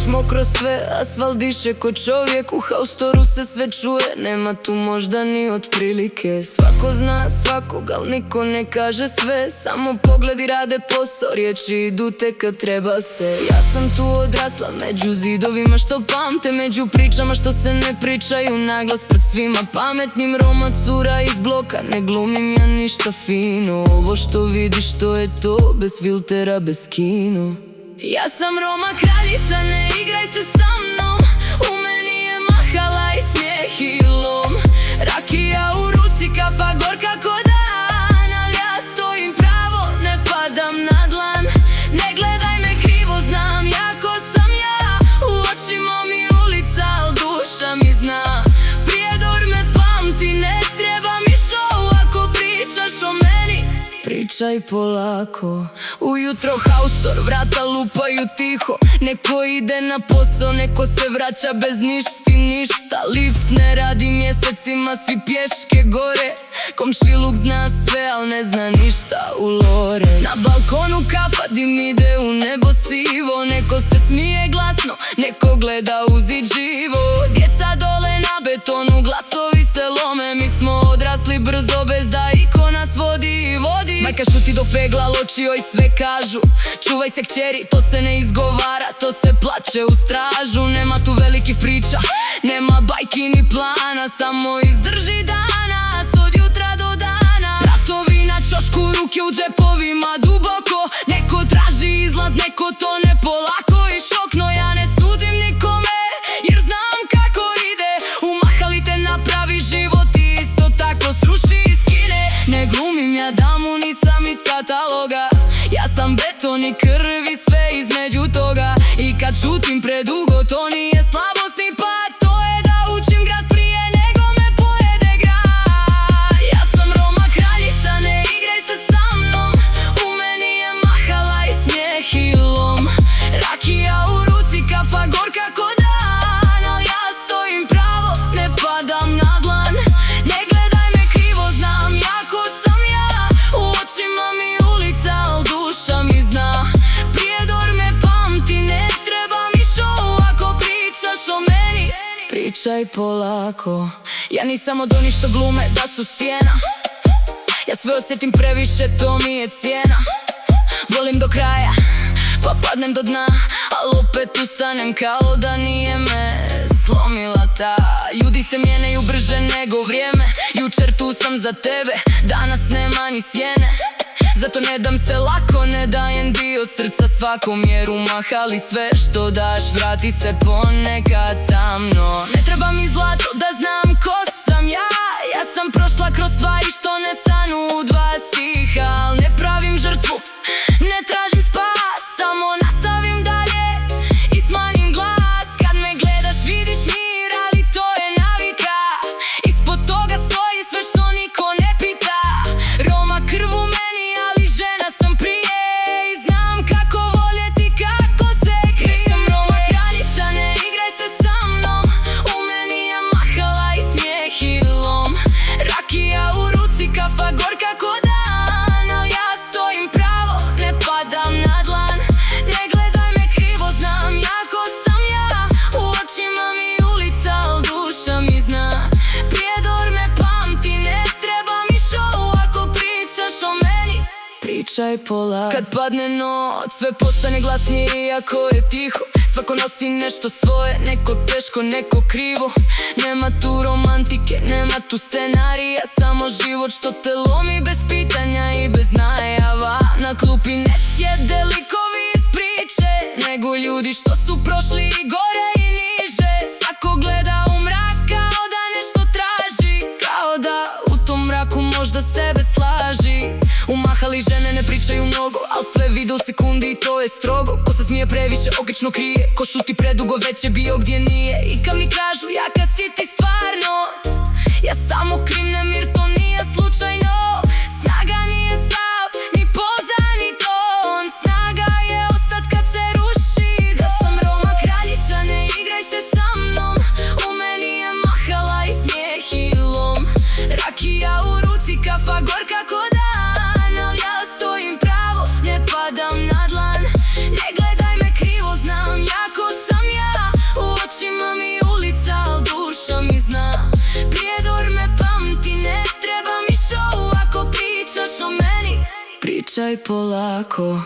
mokro sve, asfalt diše ko čovjek. U haustoru se sve čuje, nema tu možda ni otprilike. Svako zna svakog, al niko ne kaže sve. Samo pogledi rade posao, riječi idu te kad treba se. Ja sam tu odrasla, među zidovima što pamte, među pričama što se ne pričaju naglas pred svima pametnim. Roma cura iz bloka, ne glumim ja ništa fino. Ovo što vidiš to je to, bez filtera, bez kino. Ja sam Roma kraljica, ne igraj se sa mnom. U meni je mahala i smijeh i lom. Rakija u ruci, kafa gorka ko dan. Al ja stojim pravo, ne padam na dlan. Ne gledaj me krivo, znam ja ko sam ja. U očima mi ulica, al duša mi zna. Prijedor me pamti, ne treba mi show. Ako pričaš o meni, pričaj polako. Ujutro haustor, vrata lupaju tiho. Neko ide na posao, neko se vraća bez ništa. Lift ne radi mjesecima, svi pješke gore. Komšiluk zna sve, al ne zna ništa u lore. Na balkonu kafa, dim ide u nebo sivo. Neko se smije glasno, neko gleda u zid živo. Djeca dole na betonu, glasovi se lome. Mi smo odrasli brzo, bez da iko nas vodi. Majka šuti dok pegla loči, joj sve kažu. Čuvaj se kćeri, to se ne izgovara, to se plače u stražu. Nema tu velikih priča, nema bajki ni plana. Samo izdrži danas, od jutra do dana. Ratovi na čošku, ruke u džepovima duboko. Neko traži izlaz, neko tone polako i šok. No ja ne sudim nikome, jer znam kako ide. U mahali te napravi život i isto tako sruši i skine. Ne glumim ja damu, nisam iz kataloga. Ja sam beton i krv i sve između toga. I kad šutim predugo, to nije slabost ni pad. To je da učim grad prije nego me pojede grad. Ja sam Roma kraljica, ne igraj se sa mnom. U meni je mahala i smijeh i lom. Rakija u ruci, kafa gorka ko dan. Al ja stojim pravo, ne padam na dlan. Ne gledaj me krivo, znam ja ko sam ja. U očima mi ulica, al duša mi zna. Prijedor me pamti, ne treba mi show. Ako pričaš o meni, pričaj polako. Ja nisam od onih što glume da su stijena. Ja sve osjetim previše, to mi je cijena. Volim do kraja, pa padnem do dna. Al opet ustanem kao da nije me slomila ta. Ljudi se mijenjaju brže nego vrijeme. Jučer tu sam za tebe, danas nema ni sjene. Zato ne dam se lako, ne dajem dio srca svakom. Jer u mahali sve što daš vrati se ponekad tamno. Ne treba mi zlato da znam ko sam ja. Ja sam prošla kroz stvari što ne stanu u dva stiha. Al ne pravim žrtvu, ne tražim spas. Samo nastavim dalje i smanjim glas. Kad me gledaš vidiš mir, ali to je navika. Ispod toga stoji sve što niko ne pita. Roma krv u meni, ali žena sam prije. I znam kako voljeti, kako se krije. Ja sam Roma kraljica, ne igraj se sa mnom. U meni je mahala i smijeh i lom. Rakija u ruci, kafa gorka ko dan. Al ja stojim pravo, ne padam na dlan. Ne gledaj me krivo, znam ja ko sam ja. U očima mi ulica, al duša mi zna. Prijedor me pamti, ne treba mi show. Ako pričaš o meni, pričaj polako. Kad padne noć, sve postane glasnije iako je tiho. Svako nosi nešto svoje, neko teško, neko krivo. Nema tu romantike, nema tu scenarija. Samo život što te lomi bez pitanja i bez najava. Na klupi ne sjede likovi iz priče, nego ljudi što su prošli i gore i niže. Svako gleda u mrak kao da nešto traži. Kao da u tom mraku možda sebe slaži. U mahali žene ne pričaju mnogo, al sve vide u sekundi i to je strogo. Ko se smije previše, okično krije. Ko šuti predugo, već je bio gdje nije. I kad mi kažu jaka si ti stvarno, ja samo krimnem jer to nije slučajno. Snaga nije stav, ni poza, ni ton. Snaga je ostat kad se ruši. Ja sam Roma kraljica, ne igraj se sa mnom. U meni je mahala i smijeh i lom. Rakija u ruci, kafa gorka ko dan. Al ja stojim pravo, ne padam na dlan. Ne gledaj me krivo, znam ja ko sam ja. Pričaj polako.